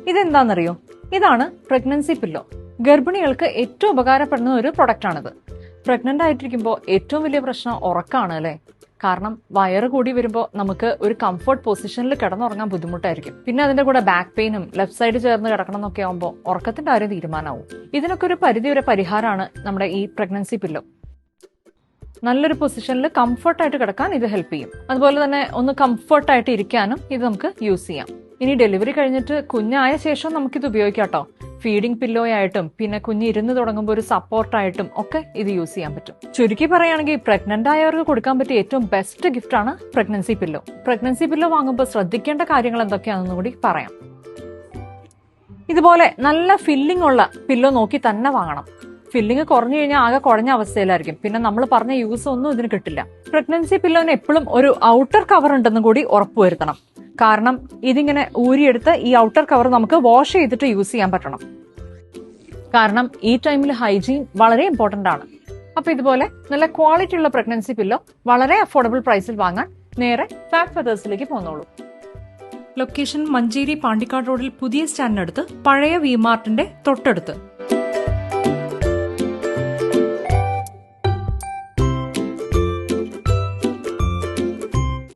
ഇതെന്താണെന്നറിയോ? ഇതാണ് pregnancy pillow. ഗർഭിണികൾക്ക് ഏറ്റവും ഉപകാരപ്പെടുന്ന ഒരു പ്രൊഡക്റ്റ് ആണിത്. പ്രഗ്നന്റ് ആയിട്ടിരിക്കുമ്പോൾ ഏറ്റവും വലിയ പ്രശ്നം ഉറക്കമാണ് അല്ലേ? കാരണം വയറ് കൂടി വരുമ്പോൾ നമുക്ക് ഒരു കംഫർട്ട് പൊസിഷനിൽ കിടന്നുറങ്ങാൻ ബുദ്ധിമുട്ടായിരിക്കും. പിന്നെ അതിന്റെ കൂടെ ബാക്ക് പെയിനും ലെഫ്റ്റ് സൈഡ് ചേർന്ന് കിടക്കണം എന്നൊക്കെ ആകുമ്പോൾ ഉറക്കത്തിന്റെ കാര്യം തീരുമാനമാവും. ഇതിനൊക്കെ ഒരു പരിധി വരെ പരിഹാരമാണ് നമ്മുടെ ഈ പ്രഗ്നൻസി പില്ലോ. നല്ലൊരു പൊസിഷനിൽ കംഫർട്ടായിട്ട് കിടക്കാൻ ഇത് ഹെൽപ്പ് ചെയ്യും. അതുപോലെ തന്നെ ഒന്ന് കംഫർട്ടായിട്ട് ഇരിക്കാനും ഇത് നമുക്ക് യൂസ് ചെയ്യാം. ഇനി ഡെലിവറി കഴിഞ്ഞിട്ട് കുഞ്ഞായ ശേഷം നമുക്കിത് ഉപയോഗിക്കാം കേട്ടോ. ഫീഡിംഗ് പില്ലോയായിട്ടും പിന്നെ കുഞ്ഞ് ഇരുന്ന് തുടങ്ങുമ്പോൾ ഒരു സപ്പോർട്ടായിട്ടും ഒക്കെ ഇത് യൂസ് ചെയ്യാൻ പറ്റും. ചുരുക്കി പറയുകയാണെങ്കിൽ പ്രഗ്നന്റ് ആയവർക്ക് കൊടുക്കാൻ പറ്റിയ ഏറ്റവും ബെസ്റ്റ് ഗിഫ്റ്റ് ആണ് പ്രഗ്നൻസി പില്ലോ. പ്രഗ്നൻസി പില്ലോ വാങ്ങുമ്പോൾ ശ്രദ്ധിക്കേണ്ട കാര്യങ്ങൾ എന്തൊക്കെയാണെന്ന് കൂടി പറയാം. ഇതുപോലെ നല്ല ഫില്ലിംഗ് ഉള്ള പില്ലോ നോക്കി തന്നെ വാങ്ങണം. ഫില്ലിംഗ് കുറഞ്ഞു കഴിഞ്ഞാൽ ആകെ കുഴഞ്ഞ അവസ്ഥയിലായിരിക്കും. പിന്നെ നമ്മൾ പറഞ്ഞ യൂസ് ഒന്നും ഇതിന് കിട്ടില്ല. പ്രഗ്നൻസി പില്ലോന് എപ്പോഴും ഒരു ഔട്ടർ കവർ ഉണ്ടെന്നും കൂടി ഉറപ്പുവരുത്തണം. കാരണം ഇതിങ്ങനെ ഊരിയെടുത്ത് ഈ ഔട്ടർ കവർ നമുക്ക് വാഷ് ചെയ്തിട്ട് യൂസ് ചെയ്യാൻ പറ്റണം. കാരണം ഈ ടൈമിൽ ഹൈജീൻ വളരെ ഇമ്പോർട്ടന്റ് ആണ്. അപ്പൊ ഇതുപോലെ നല്ല ക്വാളിറ്റി ഉള്ള പ്രഗ്നൻസി പില്ലോ വളരെ അഫോർഡബിൾ പ്രൈസിൽ വാങ്ങാൻ നേരെ ഫാബ് ഫെദേഴ്സിലേക്ക് പോന്നോളൂ. ലൊക്കേഷൻ മഞ്ചേരി പാണ്ടിക്കാട് റോഡിൽ പുതിയ സ്റ്റാൻഡിനടുത്ത്, പഴയ വി മാർട്ടിന്റെ തൊട്ടടുത്ത്.